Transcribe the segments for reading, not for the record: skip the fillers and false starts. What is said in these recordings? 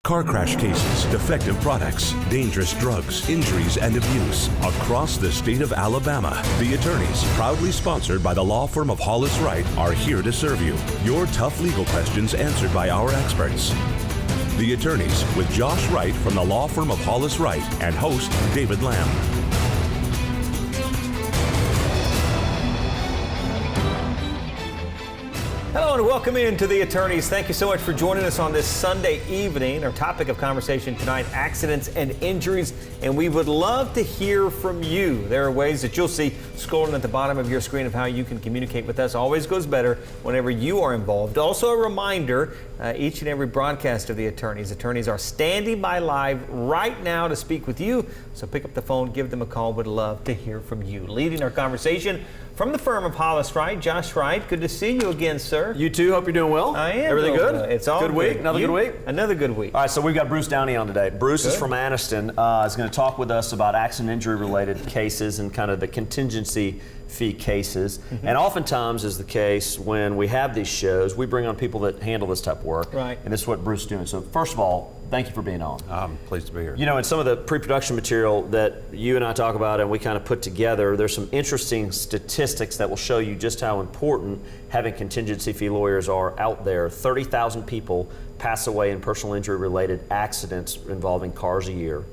Car crash cases, defective products, dangerous drugs, injuries, and abuse. Across the state of Alabama, the attorneys, proudly sponsored by the law firm of Hollis, Wright, are here to serve you. Your tough legal questions answered by our experts. The attorneys with Josh Wright from the law firm of Hollis, Wright, and host David Lamb. Hello and welcome into the attorneys. Thank you so much for joining us on this Sunday evening. Our topic of conversation tonight, accidents and injuries, and we would love to hear from you. There are ways that you'll see scrolling at the bottom of your screen of how you can communicate with us. Always goes better whenever you are involved. Also a reminder, each and every broadcast of the attorneys are standing by live right now to speak with you. So pick up the phone, give them a call. Would love to hear from you. Leading our conversation from the firm of Hollis, Wright, Josh Wright. Good to see you again, sir. You too. Hope you're doing well. I am. Everything good? It's all good week. Another good week. Another good week. All right. So we've got Bruce Downey on today. Bruce is from Anniston. Is going to talk with us about accident injury related cases and kind of the contingency fee cases. And oftentimes is the case when we have these shows, we bring on people that handle this type of work. Right. And this is what Bruce is doing. So first of all, thank you for being on. I'm pleased to be here. You know, in some of the pre-production material that you and I talk about and we kind of put together, there's some interesting statistics that will show you just how important having contingency fee lawyers are out there. 30,000 people pass away in personal injury related accidents involving cars a year.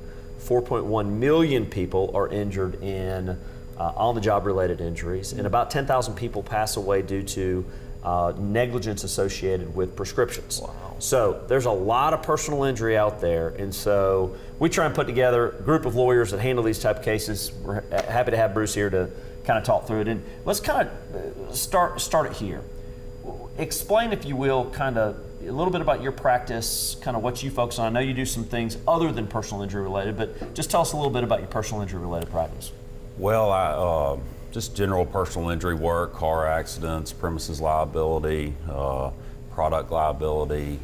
4.1 million people are injured in on-the-job related injuries, and about 10,000 people pass away due to negligence associated with prescriptions. Wow. So there's a lot of personal injury out there, and so we try and put together a group of lawyers that handle these type of cases. We're happy to have Bruce here to kind of talk through it, and let's kind of start it here. Explain, if you will, kind of a little bit about your practice, kind of what you focus on. I know you do some things other than personal injury related, but just tell us a little bit about your personal injury related practice. Well, I just general personal injury work, car accidents, premises liability, product liability,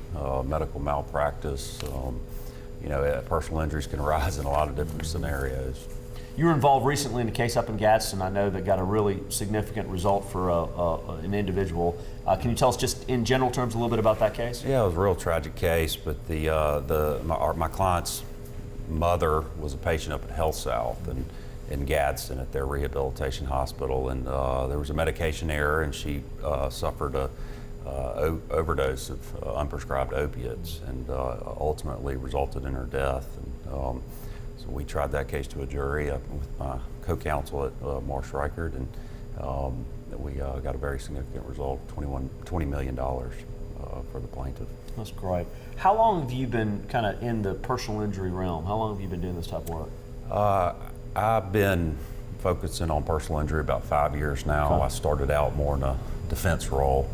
medical malpractice. Personal injuries can arise in a lot of different scenarios. You were involved recently in a case up in Gadsden, I know, that got a really significant result for an individual. Can you tell us just in general terms a little bit about that case? Yeah, it was a real tragic case, but my client's mother was a patient up at Health South and in Gadsden at their rehabilitation hospital, and there was a medication error, and she suffered a overdose of unprescribed opiates, and ultimately resulted in her death. And so we tried that case to a jury with my co-counsel at Marsh Reichert, and we got a very significant result, $20 million for the plaintiff. That's great. How long have you been kind of in the personal injury realm? How long have you been doing this type of work? I've been focusing on personal injury about 5 years now. Okay. I started out more in a defense role,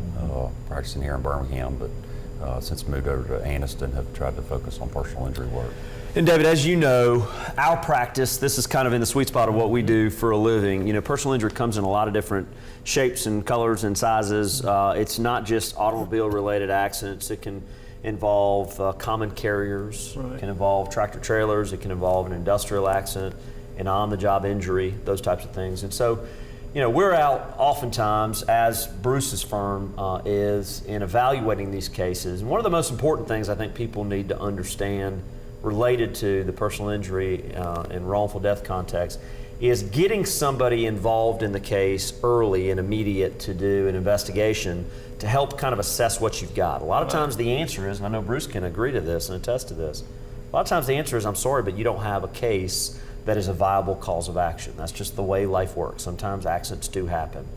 practicing here in Birmingham, but since moved over to Anniston, have tried to focus on personal injury work. And David, as you know, our practice, this is kind of in the sweet spot of what we do for a living. You know, personal injury comes in a lot of different shapes and colors and sizes. It's not just automobile related accidents. It can involve common carriers, right. It can involve tractor trailers, it can involve an industrial accident, an on-the-job injury, those types of things. And so, you know, we're out oftentimes, as Bruce's firm is, in evaluating these cases. And one of the most important things I think people need to understand related to the personal injury and wrongful death context is getting somebody involved in the case early and immediate to do an investigation to help kind of assess what you've got. A lot of times the answer is, and I know Bruce can agree to this and attest to this, a lot of times the answer is, I'm sorry, but you don't have a case that is a viable cause of action. That's just the way life works. Sometimes accidents do happen.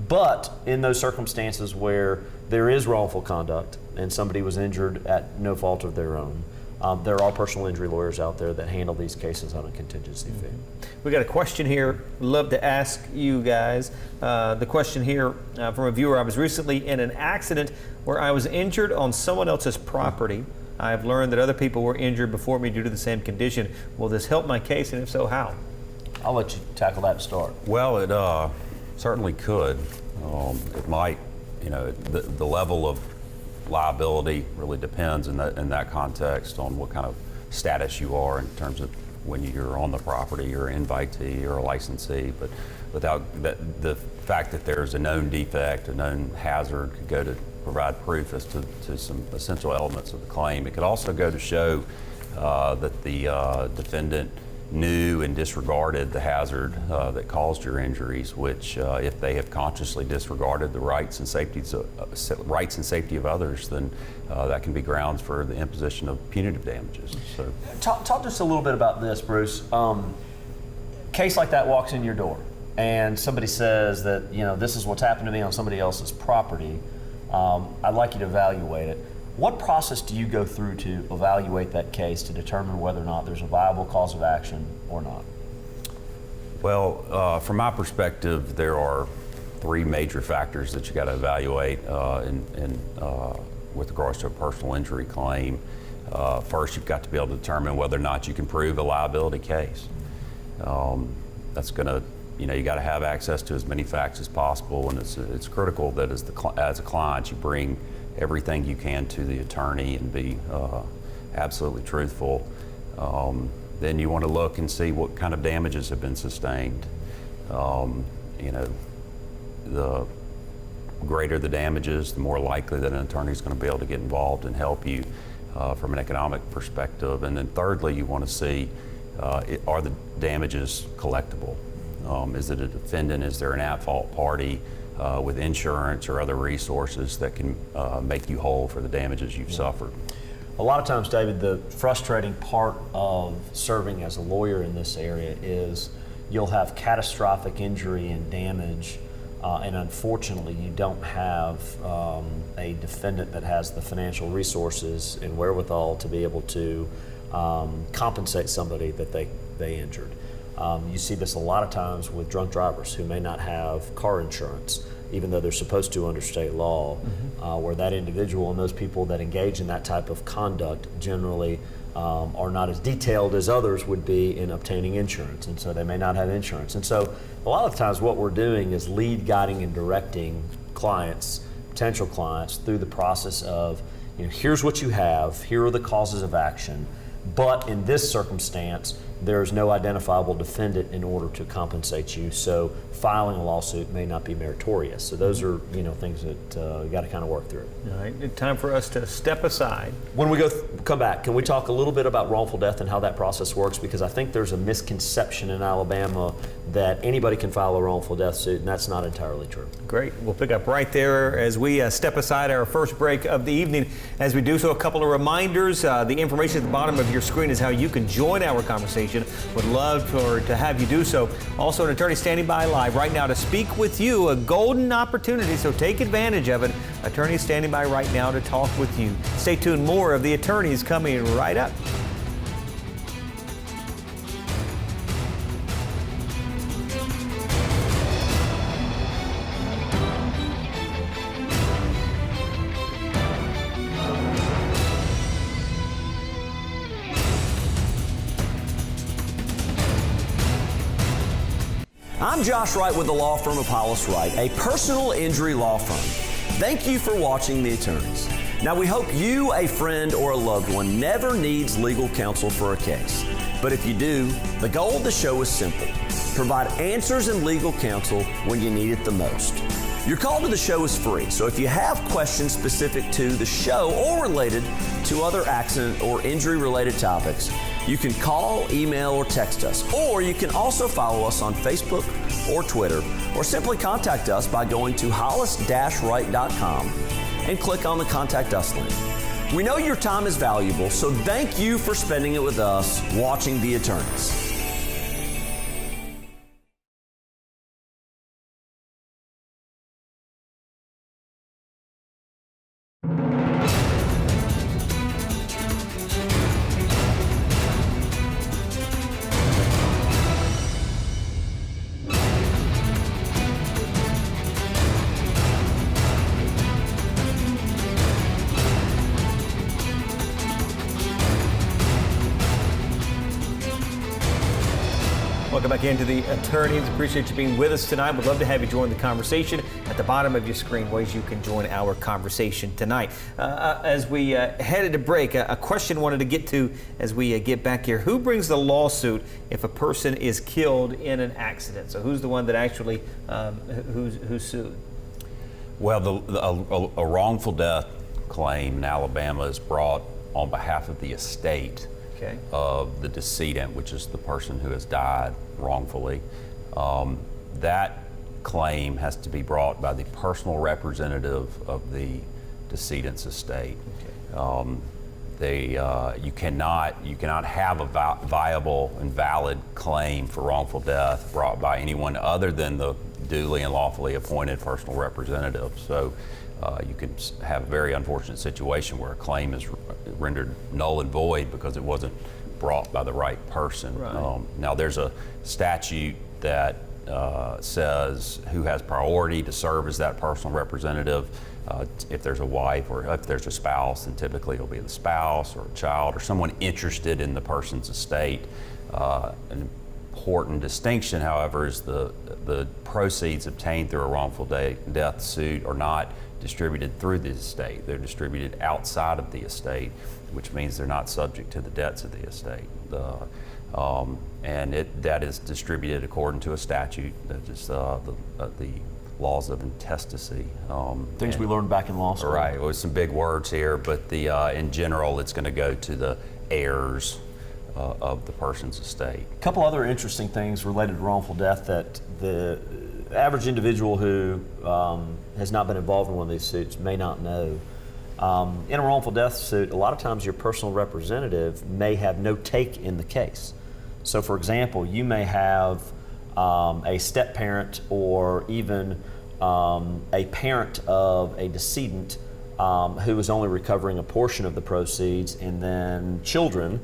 But in those circumstances where there is wrongful conduct and somebody was injured at no fault of their own, there are personal injury lawyers out there that handle these cases on a contingency fee. We got a question here. Love to ask you guys. The question here from a viewer: I was recently in an accident where I was injured on someone else's property. I have learned that other people were injured before me due to the same condition. Will this help my case, and if so, how? I'll let you tackle that to start. Well, it certainly could. It might, the level of liability really depends in that context on what kind of status you are in terms of when you're on the property, you're an invitee or a licensee. But without the fact that there's a known defect, a known hazard could go to provide proof as to some essential elements of the claim. It could also go to show that the defendant knew and disregarded the hazard that caused your injuries, which if they have consciously disregarded the rights and safety of others, then that can be grounds for the imposition of punitive damages. So, talk just a little bit about this, Bruce. Case like that walks in your door, and somebody says that, this is what's happened to me on somebody else's property. I'd like you to evaluate it. What process do you go through to evaluate that case to determine whether or not there's a viable cause of action or not? Well, from my perspective, there are three major factors that you got to evaluate with regards to a personal injury claim. First, you've got to be able to determine whether or not you can prove a liability case. That's going to, you got to have access to as many facts as possible, and it's critical that as a client you bring everything you can to the attorney and be absolutely truthful. Then you want to look and see what kind of damages have been sustained. The greater the damages, the more likely that an attorney is going to be able to get involved and help you from an economic perspective. And then thirdly, you want to see, are the damages collectible? Is it a defendant? Is there an at-fault party with insurance or other resources that can make you whole for the damages you've suffered? A lot of times, David, the frustrating part of serving as a lawyer in this area is you'll have catastrophic injury and damage, and unfortunately you don't have a defendant that has the financial resources and wherewithal to be able to compensate somebody that they injured. You see this a lot of times with drunk drivers who may not have car insurance, even though they're supposed to under state law, where that individual and those people that engage in that type of conduct generally are not as detailed as others would be in obtaining insurance, and so they may not have insurance. And so a lot of times what we're doing is lead guiding and directing clients, potential clients, through the process of, here's what you have, here are the causes of action, but in this circumstance, there's no identifiable defendant in order to compensate you, so filing a lawsuit may not be meritorious. So those are, things that you got to kind of work through. All right, time for us to step aside. When we come back, can we talk a little bit about wrongful death and how that process works? Because I think there's a misconception in Alabama that anybody can file a wrongful death suit, and that's not entirely true. Great. We'll pick up right there as we step aside our first break of the evening. As we do so, a couple of reminders. The information at the bottom of your screen is how you can join our conversation. Would love to have you do so. Also, an attorney standing by live right now to speak with you. A golden opportunity, so take advantage of it. Attorney standing by right now to talk with you. Stay tuned. More of the attorneys coming right up. I'm Josh Wright with the law firm of Hollis Wright, a personal injury law firm. Thank you for watching The Attorneys. Now, we hope you, a friend, or a loved one never needs legal counsel for a case. But if you do, the goal of the show is simple. Provide answers and legal counsel when you need it the most. Your call to the show is free, so if you have questions specific to the show or related to other accident or injury-related topics, you can call, email, or text us. Or you can also follow us on Facebook or Twitter, or simply contact us by going to hollis-wright.com and click on the Contact Us link. We know your time is valuable, so thank you for spending it with us watching The Attorneys. Welcome back into the Attorneys. Appreciate you being with us tonight. Would love to have you join the conversation. At the bottom of your screen, ways you can join our conversation tonight. As we headed to break, a question wanted to get to as we get back here. Who brings the lawsuit if a person is killed in an accident? So who's the one that actually, who's sued? Well, a wrongful death claim in Alabama is brought on behalf of the estate of the decedent, which is the person who has died wrongfully. That claim has to be brought by the personal representative of the decedent's estate. You cannot have a viable and valid claim for wrongful death brought by anyone other than the duly and lawfully appointed personal representative. So you can have a very unfortunate situation where a claim is rendered null and void because it wasn't brought by the right person. Right. Now there's a statute that says who has priority to serve as that personal representative. If there's a wife or if there's a spouse, then typically it'll be the spouse or a child or someone interested in the person's estate. An important distinction, however, is the proceeds obtained through a wrongful death suit are not distributed through the estate. They're distributed outside of the estate, which means they're not subject to the debts of the estate. And that is distributed according to a statute, that is the laws of intestacy. Things we learned back in law school. Right, well, some big words here, but in general, it's going to go to the heirs of the person's estate. A couple other interesting things related to wrongful death that the average individual who has not been involved in one of these suits may not know. In a wrongful death suit, a lot of times your personal representative may have no take in the case. So for example, you may have a step-parent or even a parent of a decedent who is only recovering a portion of the proceeds, and then children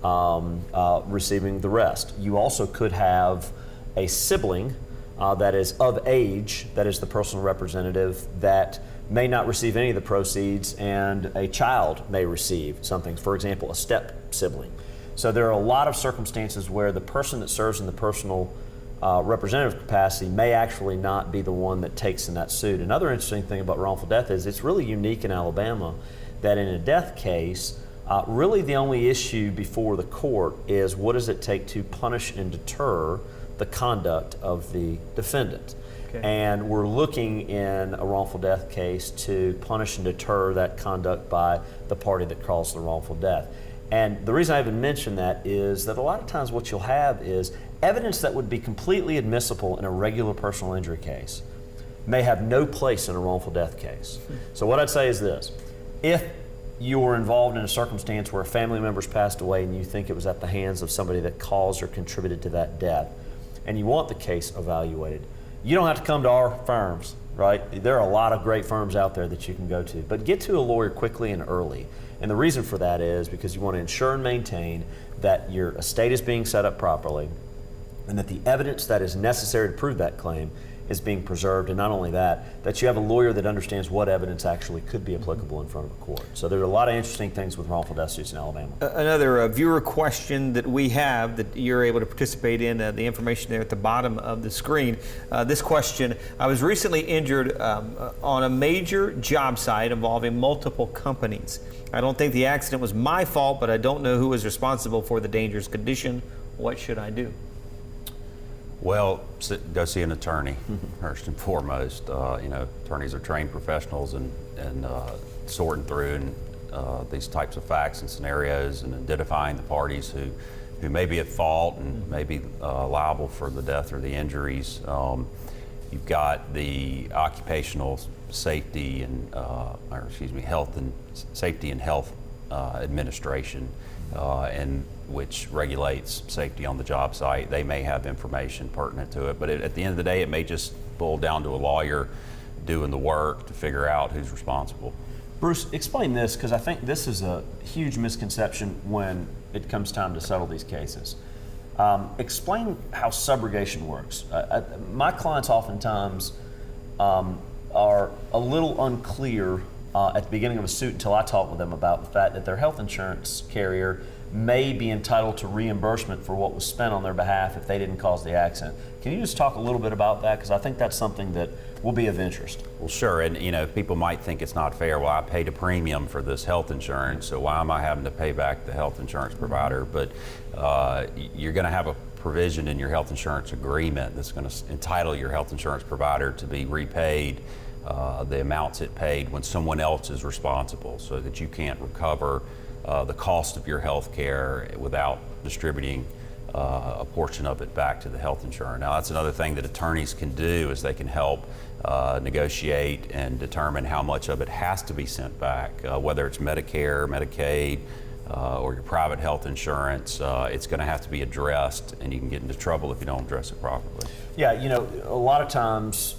receiving the rest. You also could have a sibling that is of age, that is the personal representative, that may not receive any of the proceeds, and a child may receive something, for example, a step sibling. So there are a lot of circumstances where the person that serves in the personal representative capacity may actually not be the one that takes in that suit. Another interesting thing about wrongful death is it's really unique in Alabama that in a death case, really the only issue before the court is what does it take to punish and deter the conduct of the defendant. Okay. And we're looking in a wrongful death case to punish and deter that conduct by the party that caused the wrongful death. And the reason I even mention that is that a lot of times what you'll have is evidence that would be completely admissible in a regular personal injury case may have no place in a wrongful death case. So what I'd say is this: if you were involved in a circumstance where a family member's passed away and you think it was at the hands of somebody that caused or contributed to that death, and you want the case evaluated, you don't have to come to our firms, right? There are a lot of great firms out there that you can go to, but get to a lawyer quickly and early. And the reason for that is because you want to ensure and maintain that your estate is being set up properly and that the evidence that is necessary to prove that claim is being preserved, and not only that, that you have a lawyer that understands what evidence actually could be applicable in front of a court. So there are a lot of interesting things with wrongful death suits in Alabama. Another viewer question that we have that you're able to participate in, the information there at the bottom of the screen. This question: I was recently injured on a major job site involving multiple companies. I don't think the accident was my fault, but I don't know who was responsible for the dangerous condition. What should I do? Well, go see an attorney first and foremost. Attorneys are trained professionals in sorting through these types of facts and scenarios and identifying the parties who may be at fault and may be liable for the death or the injuries. You've got the occupational safety and health and safety and health administration, and which regulates safety on the job site. They may have information pertinent to it, but at the end of the day, it may just boil down to a lawyer doing the work to figure out who's responsible. Bruce, explain this, because I think this is a huge misconception when it comes time to settle these cases. Explain how subrogation works. My clients oftentimes are a little unclear at the beginning of a suit until I talk with them about the fact that their health insurance carrier may be entitled to reimbursement for what was spent on their behalf if they didn't cause the accident. Can you just talk a little bit about that? Because I think that's something that will be of interest. Well, sure, and people might think it's not fair. Well, I paid a premium for this health insurance, so why am I having to pay back the health insurance provider? But you're going to have a provision in your health insurance agreement that's going to entitle your health insurance provider to be repaid the amounts it paid when someone else is responsible, so that you can't recover the cost of your health care without distributing a portion of it back to the health insurer. Now, that's another thing that attorneys can do, is they can help negotiate and determine how much of it has to be sent back, whether it's Medicare, Medicaid, or your private health insurance. It's going to have to be addressed, and you can get into trouble if you don't address it properly. Yeah, you know, a lot of times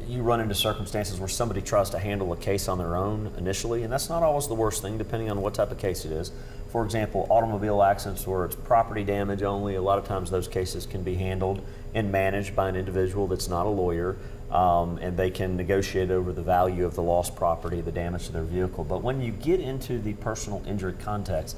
you run into circumstances where somebody tries to handle a case on their own initially, and that's not always the worst thing, depending on what type of case it is. For example, automobile accidents where it's property damage only, a lot of times those cases can be handled and managed by an individual that's not a lawyer, and they can negotiate over the value of the lost property, the damage to their vehicle. But when you get into the personal injury context,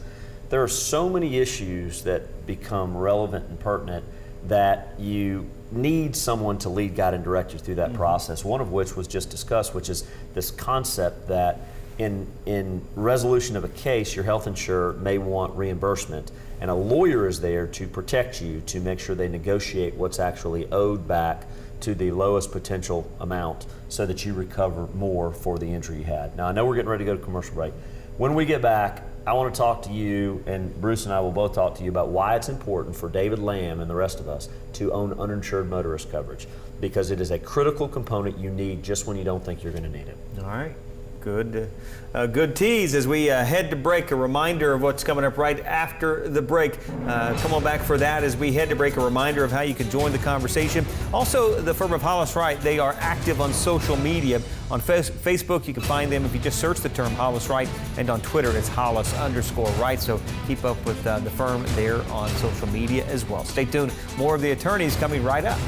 there are so many issues that become relevant and pertinent that you need someone to lead, guide, and direct you through that process. One of which was just discussed, which is this concept that in resolution of a case, your health insurer may want reimbursement, and a lawyer is there to protect you, to make sure they negotiate what's actually owed back to the lowest potential amount so that you recover more for the injury you had. Now, I know we're getting ready to go to commercial break. When we get back, I want to talk to you, and Bruce and I will both talk to you about why it's important for David Lamb and the rest of us to own uninsured motorist coverage, because it is a critical component you need just when you don't think you're going to need it. All right. Good tease as we head to break. A reminder of what's coming up right after the break. Come on back for that as we head to break. A reminder of how you can join the conversation. Also, the firm of Hollis Wright, they are active on social media. On Facebook, you can find them if you just search the term Hollis Wright, and on Twitter, it's Hollis_Wright. So keep up with the firm there on social media as well. Stay tuned. More of the attorneys coming right up.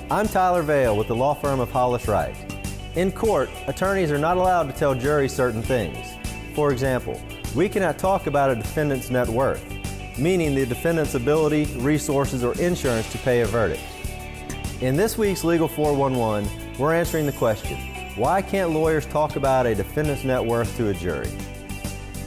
I'm Tyler Vale with the law firm of Hollis Wright. In court, attorneys are not allowed to tell juries certain things. For example, we cannot talk about a defendant's net worth, meaning the defendant's ability, resources, or insurance to pay a verdict. In this week's Legal 411, we're answering the question, why can't lawyers talk about a defendant's net worth to a jury?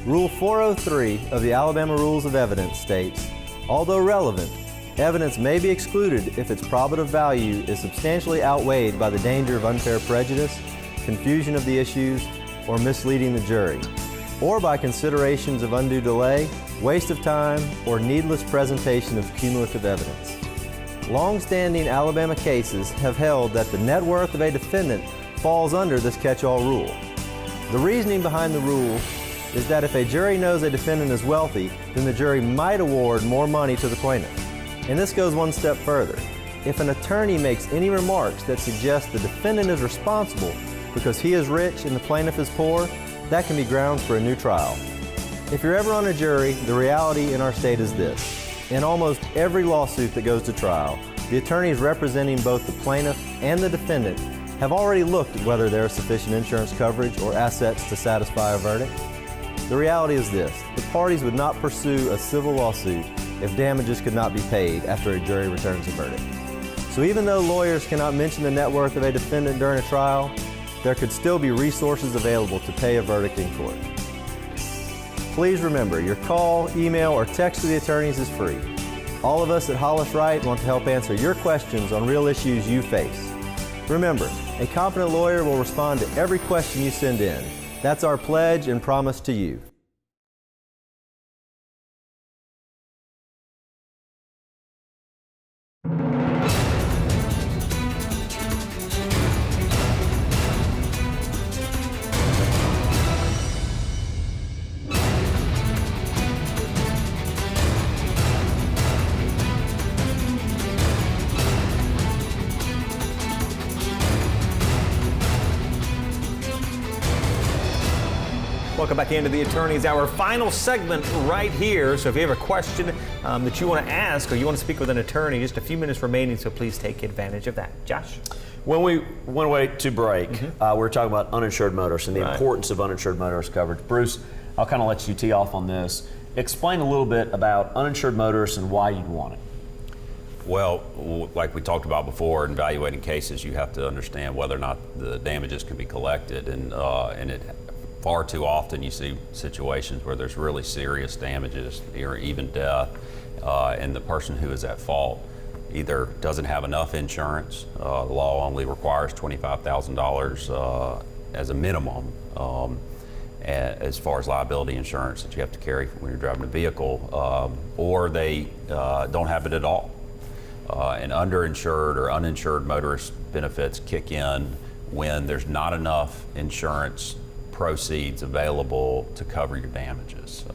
Rule 403 of the Alabama Rules of Evidence states, although relevant, evidence may be excluded if its probative value is substantially outweighed by the danger of unfair prejudice, confusion of the issues, or misleading the jury, or by considerations of undue delay, waste of time, or needless presentation of cumulative evidence. Long-standing Alabama cases have held that the net worth of a defendant falls under this catch-all rule. The reasoning behind the rule is that if a jury knows a defendant is wealthy, then the jury might award more money to the plaintiff. And this goes one step further. If an attorney makes any remarks that suggest the defendant is responsible because he is rich and the plaintiff is poor, that can be grounds for a new trial. If you're ever on a jury, the reality in our state is this. In almost every lawsuit that goes to trial, the attorneys representing both the plaintiff and the defendant have already looked at whether there is sufficient insurance coverage or assets to satisfy a verdict. The reality is this. The parties would not pursue a civil lawsuit if damages could not be paid after a jury returns a verdict. So even though lawyers cannot mention the net worth of a defendant during a trial, there could still be resources available to pay a verdict in court. Please remember, your call, email, or text to the attorneys is free. All of us at Hollis Wright want to help answer your questions on real issues you face. Remember, a competent lawyer will respond to every question you send in. That's our pledge and promise to you. Welcome back into the Attorneys Hour, final segment right here. So if you have a question that you want to ask or you want to speak with an attorney, just a few minutes remaining, so please take advantage of that. Josh? When we went away to break, we were talking about uninsured motorists and the importance of uninsured motorist coverage. Bruce, I'll kind of let you tee off on this. explain a little bit about uninsured motorists and why you'd want it. Well, like we talked about before, in evaluating cases, you have to understand whether or not the damages can be collected, and it far too often you see situations where there's really serious damages or even death, and the person who is at fault either doesn't have enough insurance. The law only requires $25,000 as a minimum as far as liability insurance that you have to carry when you're driving a vehicle, or they don't have it at all. And underinsured or uninsured motorist benefits kick in when there's not enough insurance proceeds available to cover your damages.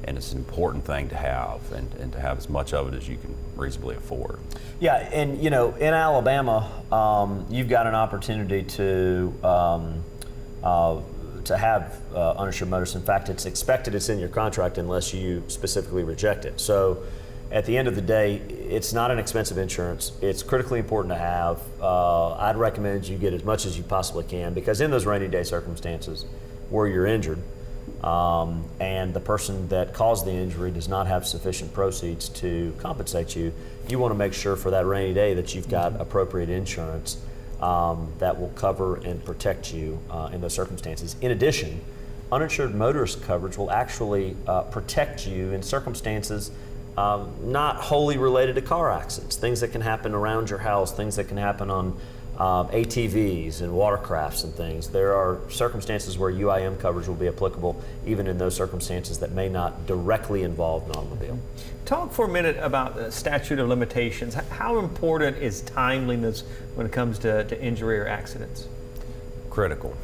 And it's an important thing to have, and to have as much of it as you can reasonably afford. Yeah, and in Alabama, you've got an opportunity to have uninsured motorists. In fact, it's expected, it's in your contract unless you specifically reject it. So at the end of the day, it's not an expensive insurance. It's critically important to have. I'd recommend you get as much as you possibly can, because in those rainy day circumstances where you're injured, and the person that caused the injury does not have sufficient proceeds to compensate you, you want to make sure for that rainy day that you've got appropriate insurance that will cover and protect you in those circumstances. In addition, uninsured motorist coverage will actually protect you in circumstances not wholly related to car accidents, things that can happen around your house, things that can happen on ATVs and watercrafts and things. There are circumstances where UIM coverage will be applicable even in those circumstances that may not directly involve an automobile. Talk for a minute about the statute of limitations. How important is timeliness when it comes to injury or accidents? Critical.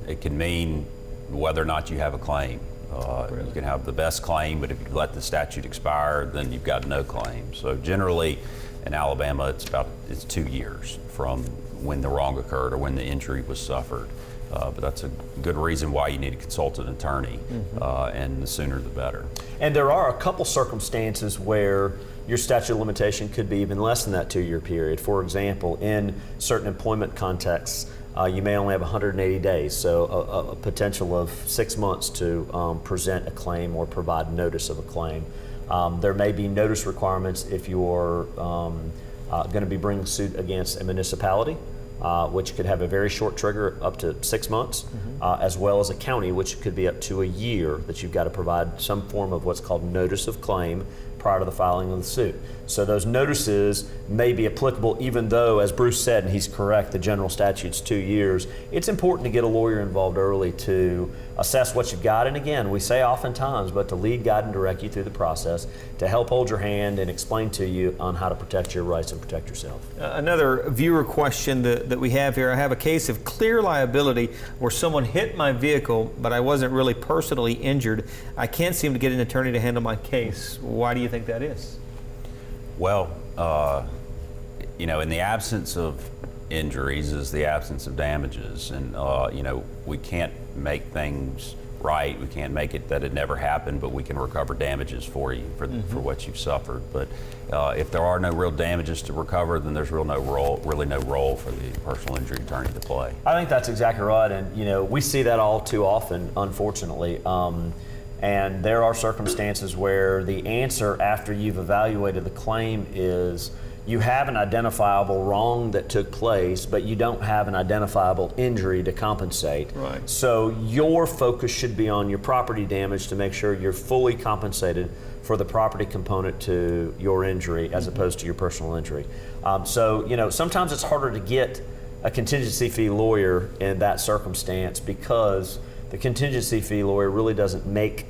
It can mean whether or not you have a claim. Really? You can have the best claim, but if you let the statute expire, then you've got no claim. So generally, in Alabama, it's 2 years from when the wrong occurred or when the injury was suffered. But that's a good reason why you need to consult an attorney, and the sooner the better. And there are a couple circumstances where your statute of limitation could be even less than that 2-year period. For example, in certain employment contexts, you may only have 180 days, so a potential of 6 months to present a claim or provide notice of a claim. There may be notice requirements if you're going to be bringing suit against a municipality, which could have a very short trigger up to 6 months, as well as a county, which could be up to a year, that you've got to provide some form of what's called notice of claim prior to the filing of the suit. So those notices may be applicable even though, as Bruce said, and he's correct, the general statute's 2 years. It's important to get a lawyer involved early to assess what you've got. And again, we say oftentimes, but to lead, guide, and direct you through the process, to help hold your hand and explain to you on how to protect your rights and protect yourself. Another viewer question that we have here. I have a case of clear liability where someone hit my vehicle, but I wasn't really personally injured. I can't seem to get an attorney to handle my case. Why do you think that is? Well, in the absence of injuries is the absence of damages, and we can't make things right. We can't make it that it never happened, but we can recover damages for you for what you've suffered. But if there are no real damages to recover, then there's really no role for the personal injury attorney to play. I think that's exactly right, and we see that all too often, unfortunately. And there are circumstances where the answer after you've evaluated the claim is you have an identifiable wrong that took place, but you don't have an identifiable injury to compensate. Right. So your focus should be on your property damage to make sure you're fully compensated for the property component to your injury as opposed to your personal injury. So sometimes it's harder to get a contingency fee lawyer in that circumstance because the contingency fee lawyer really doesn't make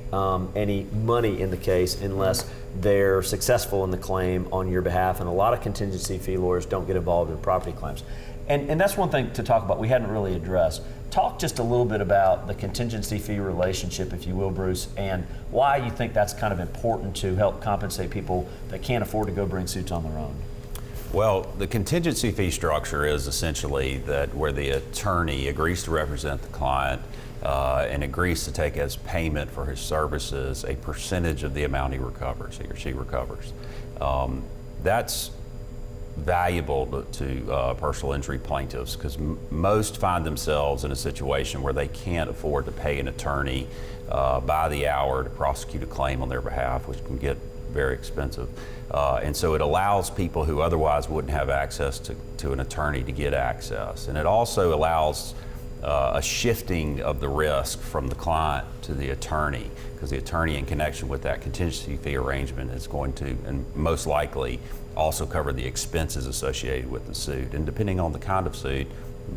any money in the case unless they're successful in the claim on your behalf, and a lot of contingency fee lawyers don't get involved in property claims. And that's one thing to talk about we hadn't really addressed. Talk just a little bit about the contingency fee relationship, if you will, Bruce, and why you think that's kind of important to help compensate people that can't afford to go bring suits on their own. Well, the contingency fee structure is essentially that where the attorney agrees to represent the client and agrees to take as payment for his services a percentage of the amount he or she recovers. That's valuable to personal injury plaintiffs, because most find themselves in a situation where they can't afford to pay an attorney by the hour to prosecute a claim on their behalf, which can get very expensive. And so it allows people who otherwise wouldn't have access to an attorney to get access. And it also allows a shifting of the risk from the client to the attorney, because the attorney, in connection with that contingency fee arrangement, is going to, and most likely, also cover the expenses associated with the suit. And depending on the kind of suit,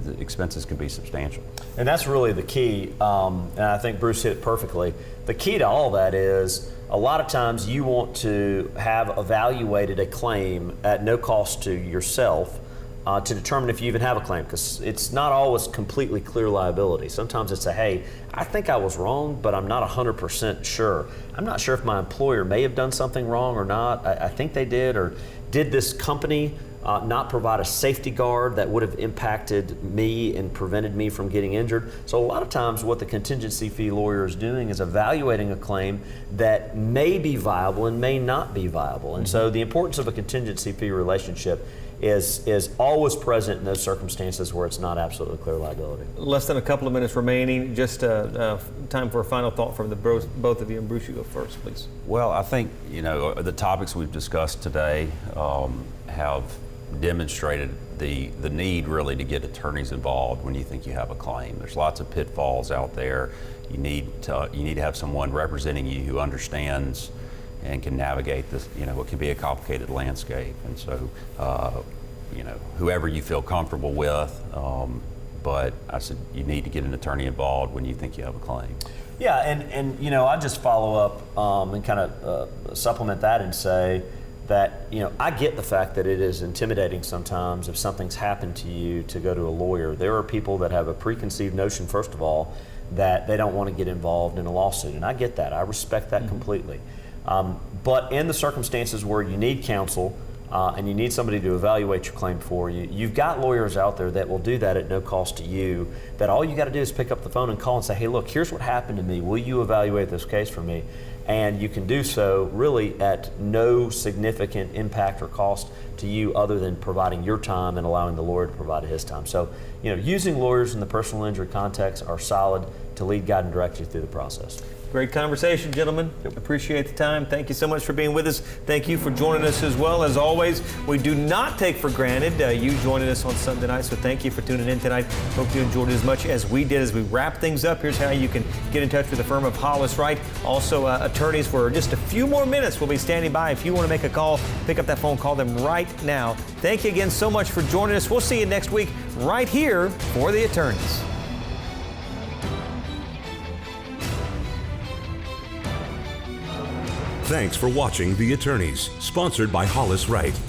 the expenses can be substantial. And that's really the key, and I think Bruce hit it perfectly. The key to all that is, a lot of times you want to have evaluated a claim at no cost to yourself to determine if you even have a claim, because it's not always completely clear liability. Sometimes it's a, hey, I think I was wrong, but I'm not 100% sure. I'm not sure if my employer may have done something wrong or not. I think they did, or did this company not provide a safety guard that would have impacted me and prevented me from getting injured. So a lot of times what the contingency fee lawyer is doing is evaluating a claim that may be viable and may not be viable. And so the importance of a contingency fee relationship is always present in those circumstances where it's not absolutely clear liability. Less than a couple of minutes remaining. Just time for a final thought from the both of you. And Bruce, you go first, please. Well, I think, the topics we've discussed today have demonstrated the need really to get attorneys involved when you think you have a claim. There's lots of pitfalls out there. You need to have someone representing you who understands and can navigate this, what can be a complicated landscape. And so, whoever you feel comfortable with, but I said you need to get an attorney involved when you think you have a claim. Yeah, and I just follow up and kind of supplement that and say that, I get the fact that it is intimidating sometimes if something's happened to you to go to a lawyer. There are people that have a preconceived notion, first of all, that they don't want to get involved in a lawsuit, and I get that. I respect that completely. But in the circumstances where you need counsel and you need somebody to evaluate your claim for you, you've got lawyers out there that will do that at no cost to you, that all you got to do is pick up the phone and call and say, hey, look, here's what happened to me. Will you evaluate this case for me? And you can do so really at no significant impact or cost to you other than providing your time and allowing the lawyer to provide his time. So, using lawyers in the personal injury context are solid to lead, guide, and direct you through the process. Great conversation, gentlemen. Appreciate the time. Thank you so much for being with us. Thank you for joining us as well. As always, we do not take for granted you joining us on Sunday night, so thank you for tuning in tonight. Hope you enjoyed it as much as we did as we wrap things up. Here's how you can get in touch with the firm of Hollis, Wright. Also, attorneys for just a few more minutes will be standing by. If you want to make a call, pick up that phone, call them right now. Thank you again so much for joining us. We'll see you next week right here for the attorneys. Thanks for watching The Attorneys, sponsored by Hollis Wright.